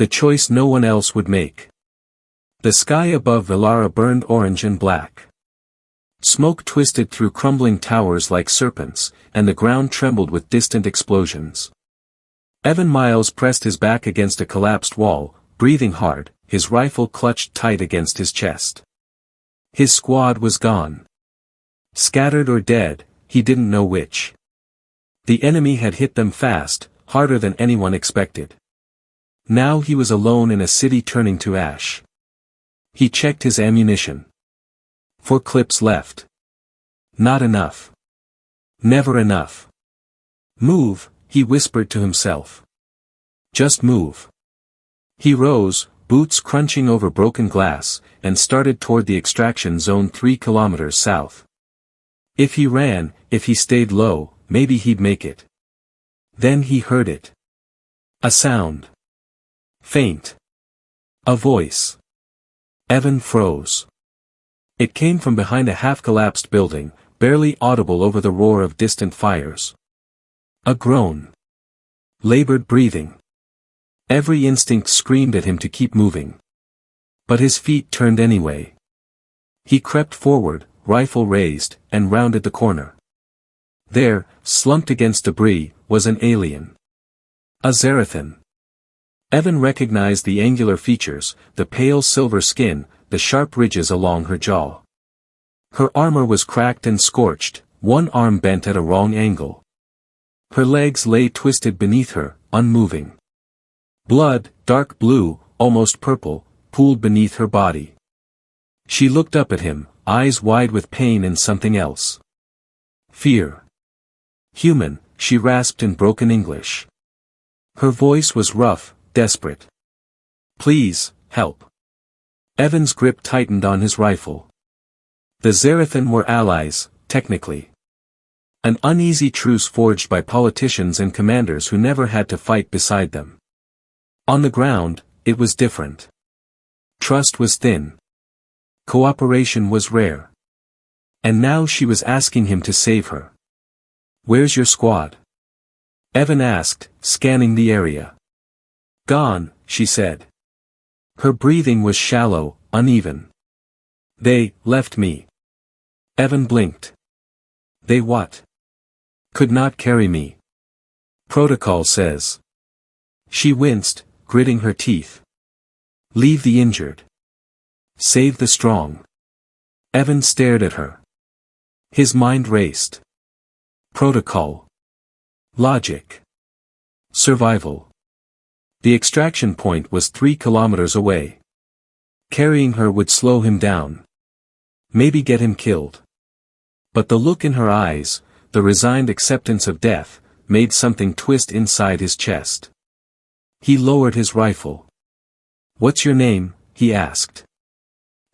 The choice no one else would make. The sky above Villara burned orange and black. Smoke twisted through crumbling towers like serpents, and the ground trembled with distant explosions. Evan Miles pressed his back against a collapsed wall, breathing hard, his rifle clutched tight against his chest. His squad was gone. Scattered or dead, he didn't know which. The enemy had hit them fast, harder than anyone expected. Now he was alone in a city turning to ash. He checked his ammunition. 4 clips left. Not enough. Never enough. Move, he whispered to himself. Just move. He rose, boots crunching over broken glass, and started toward the extraction zone 3 kilometers south. If he ran, if he stayed low, maybe he'd make it. Then he heard it. A sound. Faint. A voice. Evan froze. It came from behind a half-collapsed building, barely audible over the roar of distant fires. A groan. Labored breathing. Every instinct screamed at him to keep moving. But his feet turned anyway. He crept forward, rifle raised, and rounded the corner. There, slumped against debris, was an alien. A Zarathan. Evan recognized the angular features, the pale silver skin, the sharp ridges along her jaw. Her armor was cracked and scorched, one arm bent at a wrong angle. Her legs lay twisted beneath her, unmoving. Blood, dark blue, almost purple, pooled beneath her body. She looked up at him, eyes wide with pain and something else. Fear. Human, she rasped in broken English. Her voice was rough, desperate. Please, help. Evan's grip tightened on his rifle. The Zarathan were allies, technically. An uneasy truce forged by politicians and commanders who never had to fight beside them. On the ground, it was different. Trust was thin. Cooperation was rare. And now she was asking him to save her. Where's your squad? Evan asked, scanning the area. Gone, she said. Her breathing was shallow, uneven. They left me. Evan blinked. They what? Could not carry me. Protocol says. She winced, gritting her teeth. Leave the injured. Save the strong. Evan stared at her. His mind raced. Protocol. Logic. Survival. The extraction point was 3 kilometers away. Carrying her would slow him down. Maybe get him killed. But the look in her eyes, the resigned acceptance of death, made something twist inside his chest. He lowered his rifle. What's your name? He asked.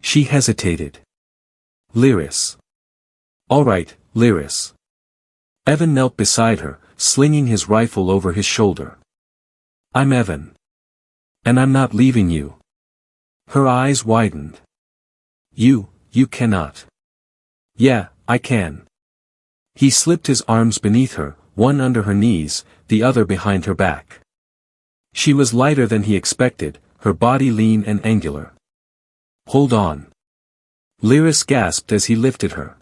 She hesitated. Lyris. All right, Lyris. Evan knelt beside her, slinging his rifle over his shoulder. I'm Evan. And I'm not leaving you. Her eyes widened. You cannot. Yeah, I can. He slipped his arms beneath her, one under her knees, the other behind her back. She was lighter than he expected, her body lean and angular. Hold on. Lyris gasped as he lifted her.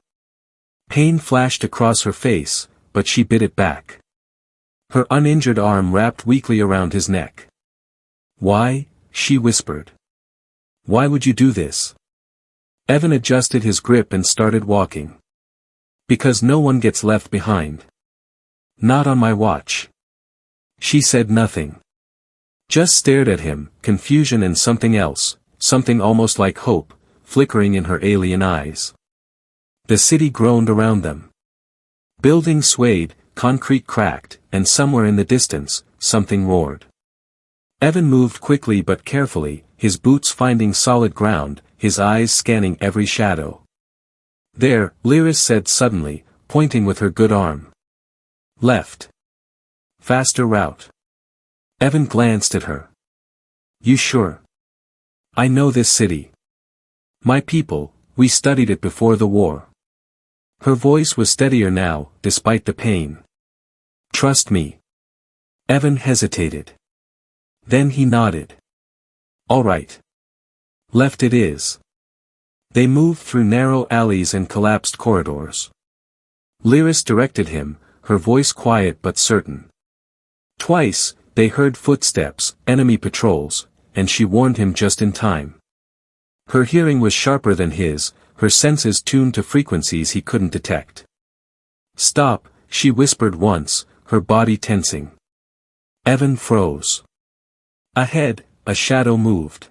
Pain flashed across her face, but she bit it back. Her uninjured arm wrapped weakly around his neck. Why? She whispered. Why would you do this? Evan adjusted his grip and started walking. Because no one gets left behind. Not on my watch. She said nothing. Just stared at him, confusion and something else, something almost like hope, flickering in her alien eyes. The city groaned around them. Buildings swayed, concrete cracked, and somewhere in the distance, something roared. Evan moved quickly but carefully, his boots finding solid ground, his eyes scanning every shadow. There, Lyris said suddenly, pointing with her good arm. Left. Faster route. Evan glanced at her. You sure? I know this city. My people, we studied it before the war. Her voice was steadier now, despite the pain. Trust me. Evan hesitated. Then he nodded. All right. Left it is. They moved through narrow alleys and collapsed corridors. Lyris directed him, her voice quiet but certain. Twice, they heard footsteps, enemy patrols, and she warned him just in time. Her hearing was sharper than his, her senses tuned to frequencies he couldn't detect. Stop, she whispered once, her body tensing. Evan froze. Ahead, a shadow moved.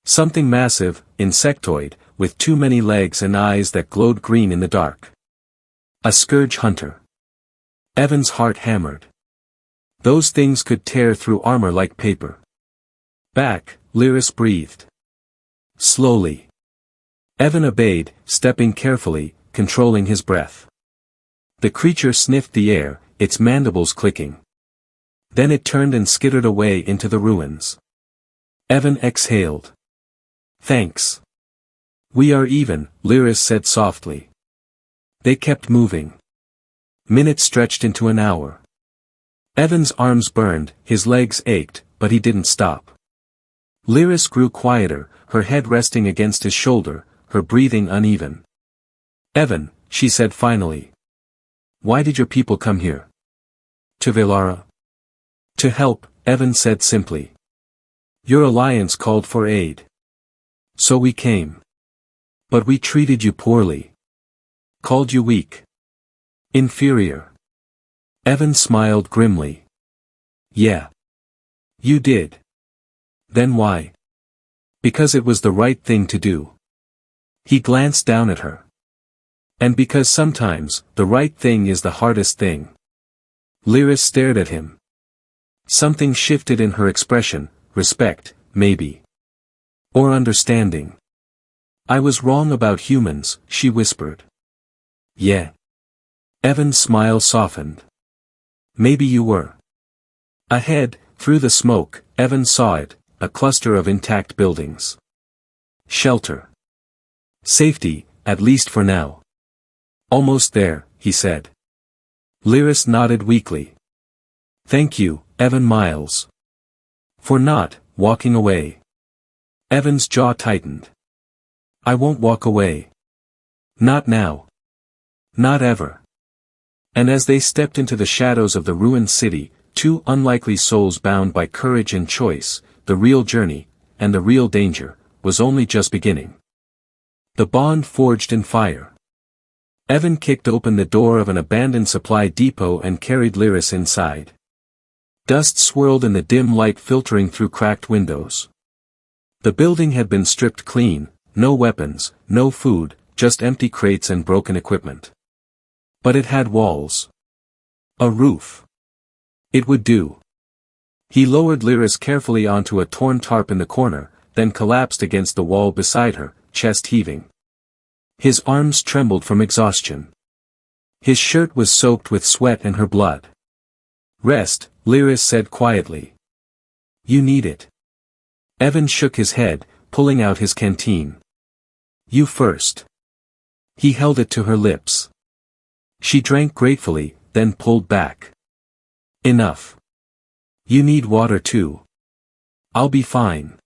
Something massive, insectoid, with too many legs and eyes that glowed green in the dark. A scourge hunter. Evan's heart hammered. Those things could tear through armor like paper. Back, Lyris breathed. Slowly. Evan obeyed, stepping carefully, controlling his breath. The creature sniffed the air, its mandibles clicking. Then it turned and skittered away into the ruins. Evan exhaled. Thanks. We are even, Lyris said softly. They kept moving. Minutes stretched into an hour. Evan's arms burned, his legs ached, but he didn't stop. Lyris grew quieter, her head resting against his shoulder, her breathing uneven. Evan, she said finally. Why did your people come here? To Velara. To help, Evan said simply. Your alliance called for aid. So we came. But we treated you poorly. Called you weak. Inferior. Evan smiled grimly. Yeah. You did. Then why? Because it was the right thing to do. He glanced down at her. And because sometimes, the right thing is the hardest thing. Lyris stared at him. Something shifted in her expression, respect, maybe. Or understanding. I was wrong about humans, she whispered. Yeah. Evan's smile softened. Maybe you were. Ahead, through the smoke, Evan saw it, a cluster of intact buildings. Shelter. Safety, at least for now. Almost there, he said. Lyris nodded weakly. Thank you, Evan Miles. For not, walking away. Evan's jaw tightened. I won't walk away. Not now. Not ever. And as they stepped into the shadows of the ruined city, two unlikely souls bound by courage and choice, the real journey, and the real danger, was only just beginning. The bond forged in fire. Evan kicked open the door of an abandoned supply depot and carried Lyris inside. Dust swirled in the dim light filtering through cracked windows. The building had been stripped clean, no weapons, no food, just empty crates and broken equipment. But it had walls. A roof. It would do. He lowered Lyris carefully onto a torn tarp in the corner, then collapsed against the wall beside her, chest heaving. His arms trembled from exhaustion. His shirt was soaked with sweat and her blood. Rest, Lyris said quietly. You need it. Evan shook his head, pulling out his canteen. You first. He held it to her lips. She drank gratefully, then pulled back. Enough. You need water too. I'll be fine.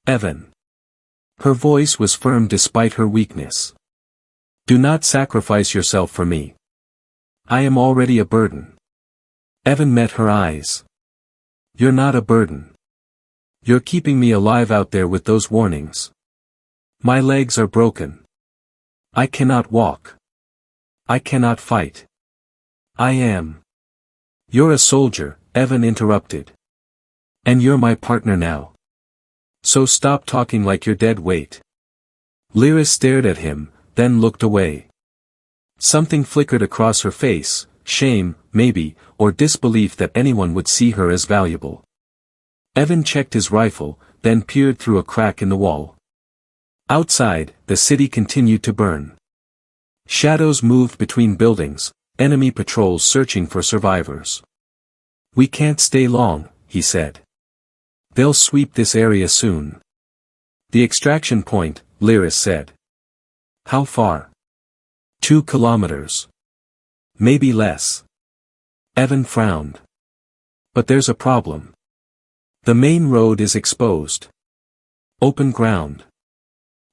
Evan. Her voice was firm despite her weakness. Do not sacrifice yourself for me. I am already a burden. Evan met her eyes. You're not a burden. You're keeping me alive out there with those warnings. My legs are broken. I cannot walk. I cannot fight. I am. You're a soldier, Evan interrupted. And you're my partner now. So stop talking like you're dead weight. Lyris stared at him, then looked away. Something flickered across her face, shame, maybe, or disbelief that anyone would see her as valuable. Evan checked his rifle, then peered through a crack in the wall. Outside, the city continued to burn. Shadows moved between buildings, enemy patrols searching for survivors. We can't stay long, he said. They'll sweep this area soon. The extraction point, Lyris said. How far? 2 kilometers. Maybe less. Evan frowned. But there's a problem. The main road is exposed. Open ground.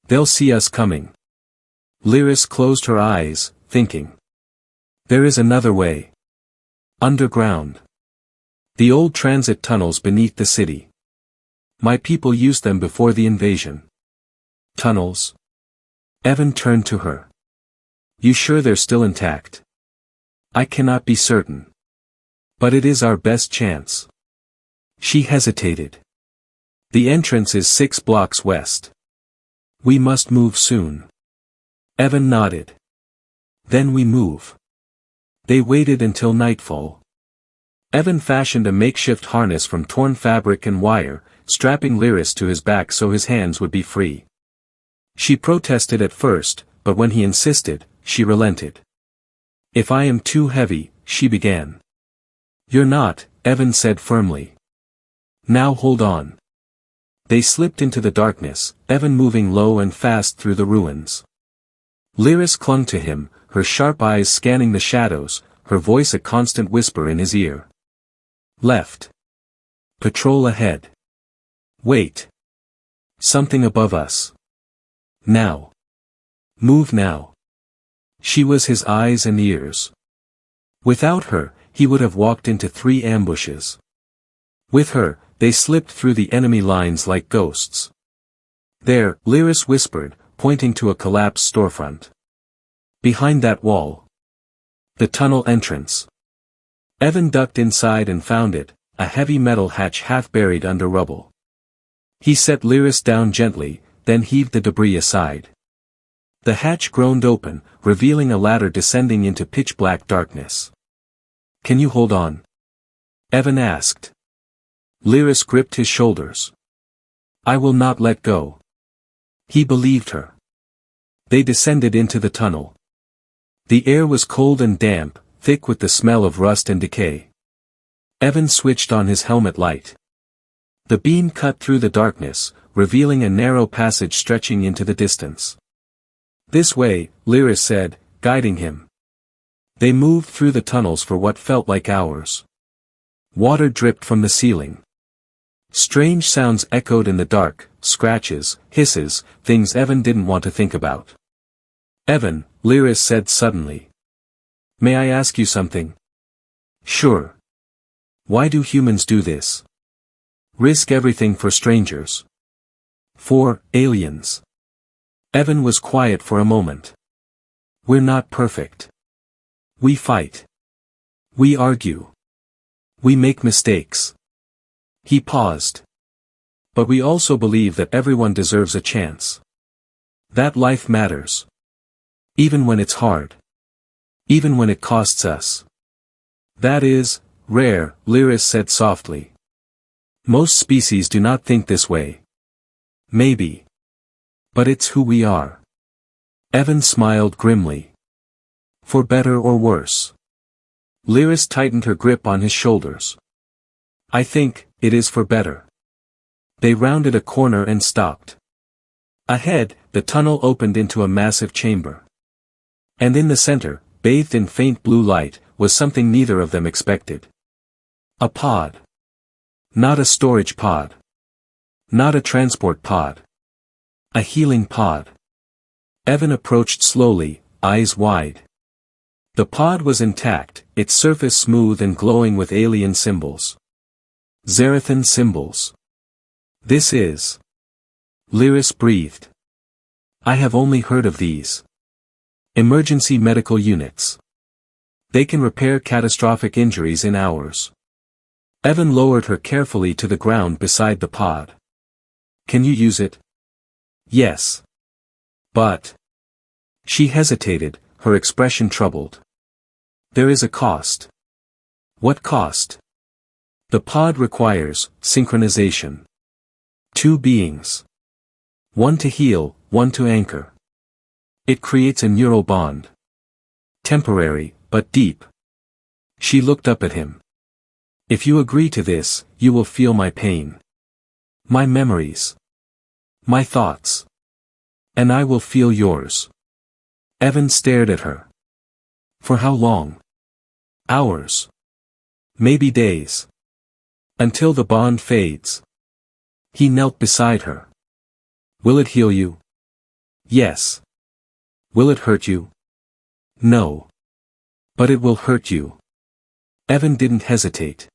They'll see us coming. Lyris closed her eyes, thinking. There is another way. Underground. The old transit tunnels beneath the city. My people used them before the invasion. Tunnels? Evan turned to her. You sure they're still intact? I cannot be certain. But it is our best chance. She hesitated. The entrance is 6 blocks west. We must move soon. Evan nodded. Then we move. They waited until nightfall. Evan fashioned a makeshift harness from torn fabric and wire, strapping Lyris to his back so his hands would be free. She protested at first, but when he insisted, she relented. If I am too heavy, she began. You're not, Evan said firmly. Now hold on. They slipped into the darkness, Evan moving low and fast through the ruins. Lyris clung to him, her sharp eyes scanning the shadows, her voice a constant whisper in his ear. Left. Patrol ahead. Wait. Something above us. Now. Move now. She was his eyes and ears. Without her, he would have walked into 3 ambushes. With her, they slipped through the enemy lines like ghosts. There, Lyris whispered, pointing to a collapsed storefront. Behind that wall. The tunnel entrance. Evan ducked inside and found it, a heavy metal hatch half buried under rubble. He set Lyris down gently, then heaved the debris aside. The hatch groaned open, revealing a ladder descending into pitch-black darkness. Can you hold on? Evan asked. Lyris gripped his shoulders. I will not let go. He believed her. They descended into the tunnel. The air was cold and damp, thick with the smell of rust and decay. Evan switched on his helmet light. The beam cut through the darkness, revealing a narrow passage stretching into the distance. This way, Lyris said, guiding him. They moved through the tunnels for what felt like hours. Water dripped from the ceiling. Strange sounds echoed in the dark, scratches, hisses, things Evan didn't want to think about. Evan, Lyris said suddenly. May I ask you something? Sure. Why do humans do this? Risk everything for strangers. For aliens. Evan was quiet for a moment. We're not perfect. We fight. We argue. We make mistakes. He paused. But we also believe that everyone deserves a chance. That life matters. Even when it's hard. Even when it costs us. That is, rare, Lyris said softly. Most species do not think this way. Maybe. But it's who we are. Evan smiled grimly. For better or worse. Lyris tightened her grip on his shoulders. I think, it is for better. They rounded a corner and stopped. Ahead, the tunnel opened into a massive chamber. And in the center, bathed in faint blue light, was something neither of them expected. A pod. Not a storage pod. Not a transport pod. A healing pod. Evan approached slowly, eyes wide. The pod was intact, its surface smooth and glowing with alien symbols. Zarathan symbols. This is. Lyris breathed. I have only heard of these. Emergency medical units. They can repair catastrophic injuries in hours. Evan lowered her carefully to the ground beside the pod. Can you use it? Yes. But. She hesitated, her expression troubled. There is a cost. What cost? The pod requires synchronization. 2 beings. One to heal, one to anchor. It creates a neural bond. Temporary, but deep. She looked up at him. If you agree to this, you will feel my pain. My memories. My thoughts. And I will feel yours. Evan stared at her. For how long? Hours. Maybe days. Until the bond fades. He knelt beside her. Will it heal you? Yes. Will it hurt you? No. But it will hurt you. Evan didn't hesitate.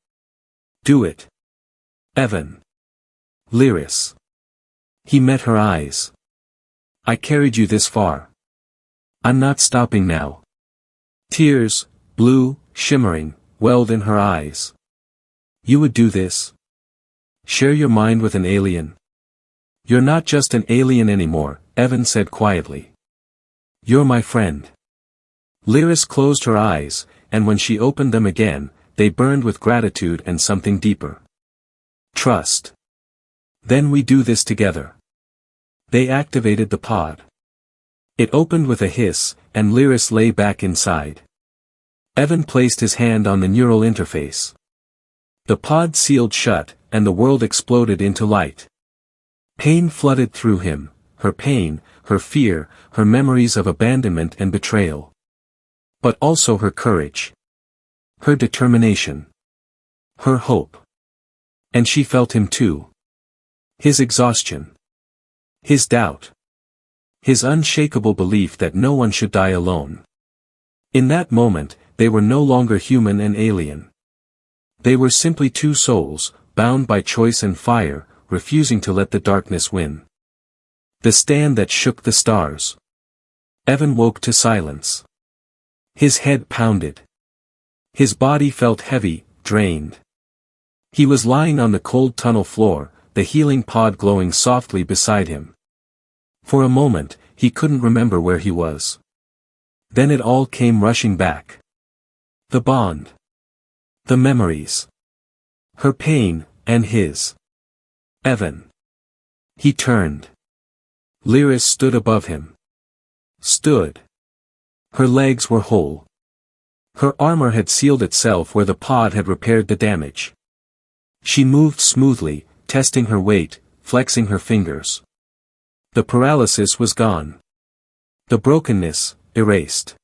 Do it. Evan. Lyris. He met her eyes. I carried you this far. I'm not stopping now. Tears, blue, shimmering, welled in her eyes. You would do this? Share your mind with an alien? You're not just an alien anymore, Evan said quietly. You're my friend. Lyris closed her eyes, and when she opened them again, they burned with gratitude and something deeper. Trust. Then we do this together. They activated the pod. It opened with a hiss, and Lyris lay back inside. Evan placed his hand on the neural interface. The pod sealed shut, and the world exploded into light. Pain flooded through him, her pain, her fear, her memories of abandonment and betrayal. But also her courage. Her determination. Her hope. And she felt him too. His exhaustion. His doubt. His unshakable belief that no one should die alone. In that moment, they were no longer human and alien. They were simply two souls, bound by choice and fire, refusing to let the darkness win. The stand that shook the stars. Evan woke to silence. His head pounded. His body felt heavy, drained. He was lying on the cold tunnel floor, the healing pod glowing softly beside him. For a moment, he couldn't remember where he was. Then it all came rushing back. The bond. The memories. Her pain, and his. Evan. He turned. Lyris stood above him. Stood. Her legs were whole. Her armor had sealed itself where the pod had repaired the damage. She moved smoothly, testing her weight, flexing her fingers. The paralysis was gone. The brokenness, erased.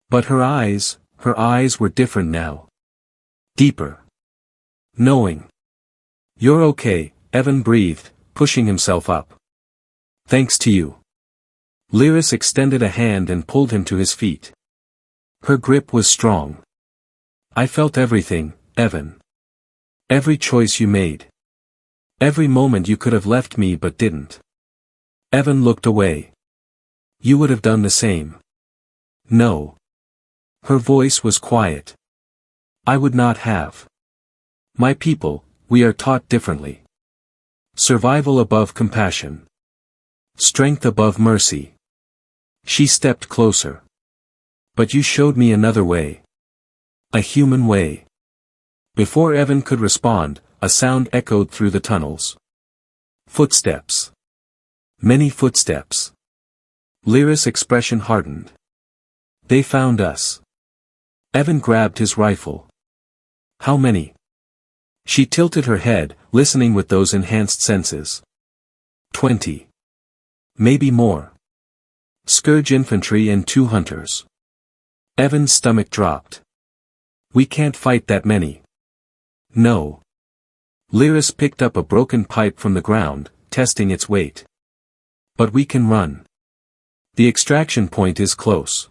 But her eyes were different now. Deeper. Knowing. You're okay, Evan breathed, pushing himself up. Thanks to you. Lyris extended a hand and pulled him to his feet. Her grip was strong. I felt everything, Evan. Every choice you made. Every moment you could have left me but didn't. Evan looked away. You would have done the same. No. Her voice was quiet. I would not have. My people, we are taught differently. Survival above compassion. Strength above mercy. She stepped closer. But you showed me another way. A human way. Before Evan could respond, a sound echoed through the tunnels. Footsteps. Many footsteps. Lyris' expression hardened. They found us. Evan grabbed his rifle. How many? She tilted her head, listening with those enhanced senses. 20. Maybe more. Scourge infantry and 2 hunters. Evan's stomach dropped. We can't fight that many. No. Lyris picked up a broken pipe from the ground, testing its weight. But we can run. The extraction point is close.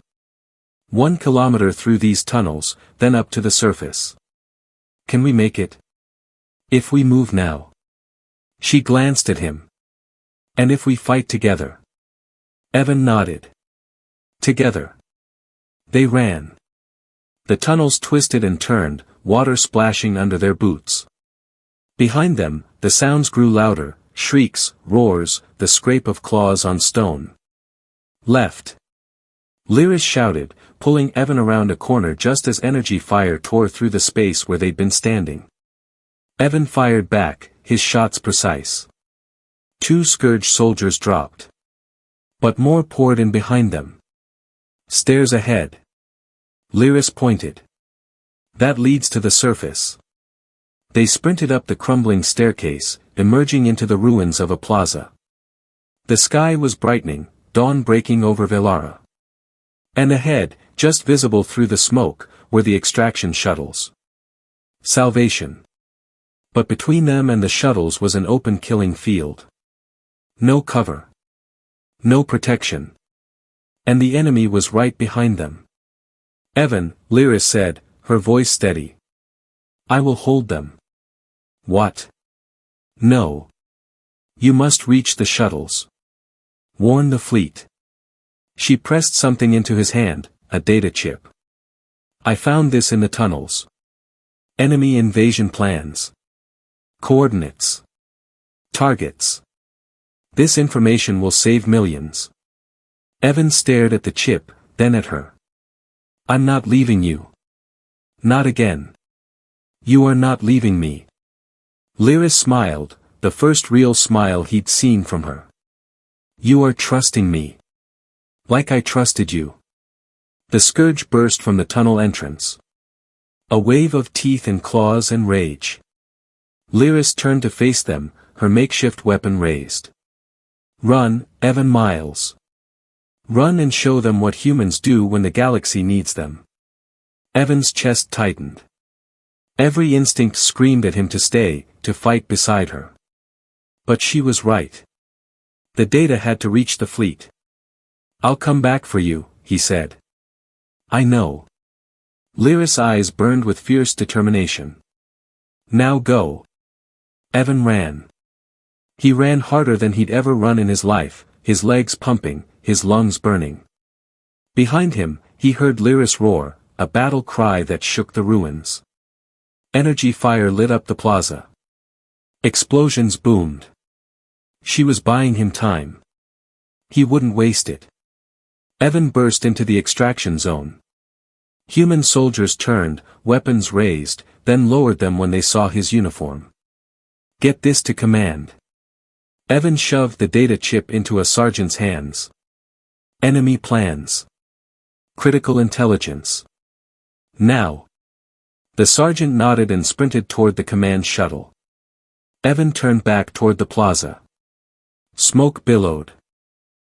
1 kilometer through these tunnels, then up to the surface. Can we make it? If we move now. She glanced at him. And if we fight together? Evan nodded. Together. They ran. The tunnels twisted and turned, water splashing under their boots. Behind them, the sounds grew louder, shrieks, roars, the scrape of claws on stone. Left. Lyris shouted, pulling Evan around a corner just as energy fire tore through the space where they'd been standing. Evan fired back, his shots precise. 2 Scourge soldiers dropped. But more poured in behind them. Stairs ahead. Lyris pointed. That leads to the surface. They sprinted up the crumbling staircase, emerging into the ruins of a plaza. The sky was brightening, dawn breaking over Velara. And ahead, just visible through the smoke, were the extraction shuttles. Salvation. But between them and the shuttles was an open killing field. No cover. No protection. And the enemy was right behind them. Evan, Lyris said, her voice steady. I will hold them. What? No. You must reach the shuttles. Warn the fleet. She pressed something into his hand, a data chip. I found this in the tunnels. Enemy invasion plans. Coordinates. Targets. This information will save millions. Evan stared at the chip, then at her. I'm not leaving you. Not again. You are not leaving me. Lyris smiled, the first real smile he'd seen from her. You are trusting me. Like I trusted you. The scourge burst from the tunnel entrance. A wave of teeth and claws and rage. Lyris turned to face them, her makeshift weapon raised. Run, Evan Miles. Run and show them what humans do when the galaxy needs them. Evan's chest tightened. Every instinct screamed at him to stay, to fight beside her. But she was right. The data had to reach the fleet. I'll come back for you, he said. I know. Lyris' eyes burned with fierce determination. Now go. Evan ran. He ran harder than he'd ever run in his life, his legs pumping, his lungs burning. Behind him, he heard Lyris roar, a battle cry that shook the ruins. Energy fire lit up the plaza. Explosions boomed. She was buying him time. He wouldn't waste it. Evan burst into the extraction zone. Human soldiers turned, weapons raised, then lowered them when they saw his uniform. Get this to command. Evan shoved the data chip into a sergeant's hands. Enemy plans. Critical intelligence. Now. The sergeant nodded and sprinted toward the command shuttle. Evan turned back toward the plaza. Smoke billowed.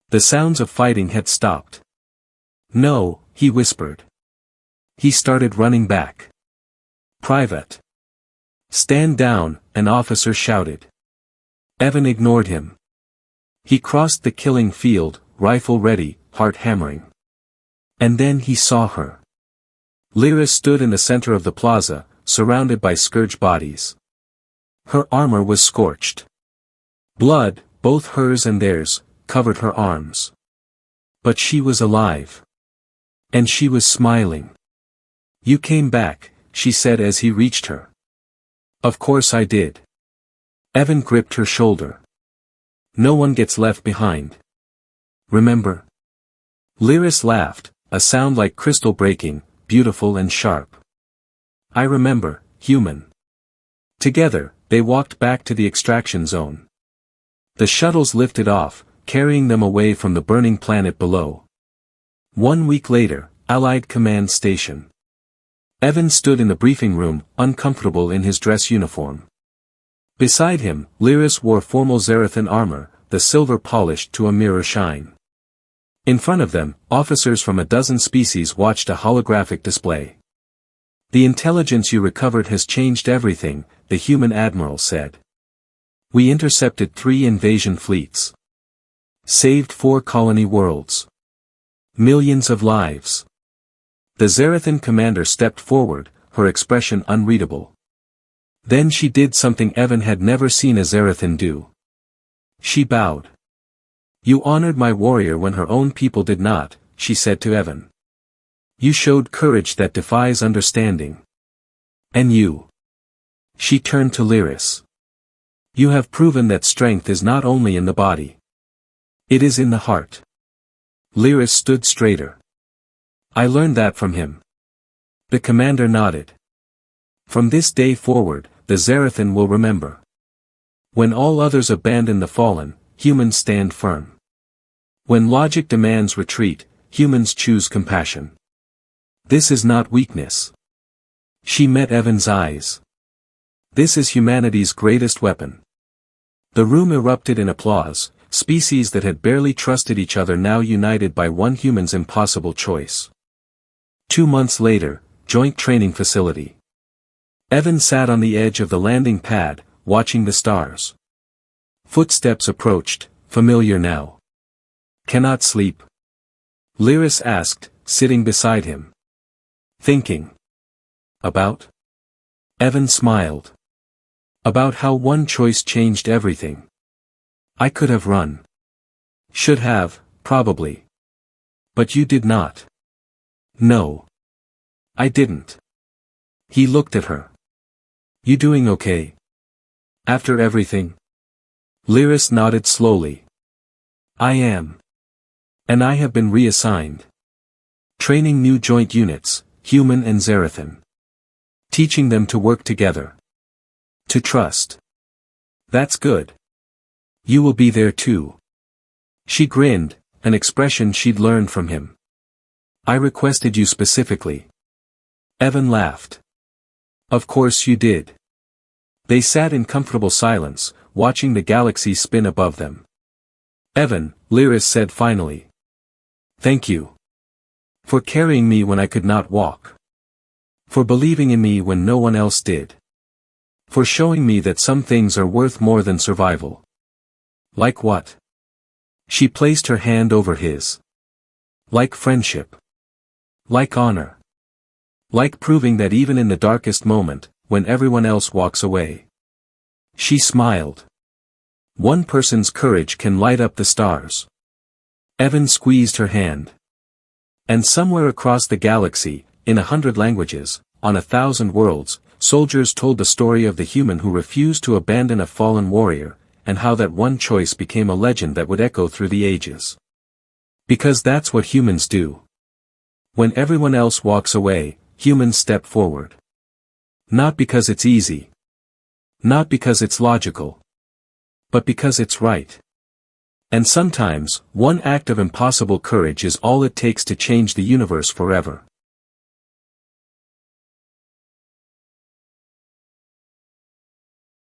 The sounds of fighting had stopped. No, he whispered. He started running back. Private. Stand down, an officer shouted. Evan ignored him. He crossed the killing field, rifle ready, heart hammering. And then he saw her. Lyris stood in the center of the plaza, surrounded by scourge bodies. Her armor was scorched. Blood, both hers and theirs, covered her arms. But she was alive. And she was smiling. You came back, she said as he reached her. Of course I did. Evan gripped her shoulder. No one gets left behind. Remember? Lyris laughed, a sound like crystal breaking, beautiful and sharp. I remember, human. Together, they walked back to the extraction zone. The shuttles lifted off, carrying them away from the burning planet below. 1 week later, Allied Command Station. Evan stood in the briefing room, uncomfortable in his dress uniform. Beside him, Lyris wore formal Zarathan armor, the silver polished to a mirror shine. In front of them, officers from a dozen species watched a holographic display. The intelligence you recovered has changed everything, the human admiral said. We intercepted 3 invasion fleets. Saved 4 colony worlds. Millions of lives. The Zarathan commander stepped forward, her expression unreadable. Then she did something Evan had never seen a Zarathan do. She bowed. You honored my warrior when her own people did not, she said to Evan. You showed courage that defies understanding. And you. She turned to Lyris. You have proven that strength is not only in the body. It is in the heart. Lyris stood straighter. I learned that from him. The commander nodded. From this day forward, the Zarathan will remember. When all others abandon the fallen, humans stand firm. When logic demands retreat, humans choose compassion. This is not weakness. She met Evan's eyes. This is humanity's greatest weapon. The room erupted in applause, species that had barely trusted each other now united by one human's impossible choice. 2 months later, Joint Training Facility. Evan sat on the edge of the landing pad, watching the stars. Footsteps approached, Familiar now. Cannot sleep? Lyris asked, sitting beside him. Thinking. About? Evan smiled. About how one choice changed everything. I could have run. Should have, probably. But you did not. No. I didn't. He looked at her. You doing okay? After everything? Lyris nodded slowly. I am. And I have been reassigned. Training new joint units, human and Zarathan. Teaching them to work together. To trust. That's good. You will be there too. She grinned, an expression she'd learned from him. I requested you specifically. Evan laughed. Of course you did. They sat in comfortable silence, watching the galaxy spin above them. Evan, Lyris said finally. Thank you. For carrying me when I could not walk. For believing in me when no one else did. For showing me that some things are worth more than survival. Like what? She placed her hand over his. Like friendship. Like honor. Like proving that even in the darkest moment, when everyone else walks away. She smiled. One person's courage can light up the stars. Evan squeezed her hand. And somewhere across the galaxy, in 100 languages, on 1,000 worlds, soldiers told the story of the human who refused to abandon a fallen warrior, and how that one choice became a legend that would echo through the ages. Because that's what humans do. When everyone else walks away, humans step forward. Not because it's easy. Not because it's logical. But because it's right. And sometimes, one act of impossible courage is all it takes to change the universe forever.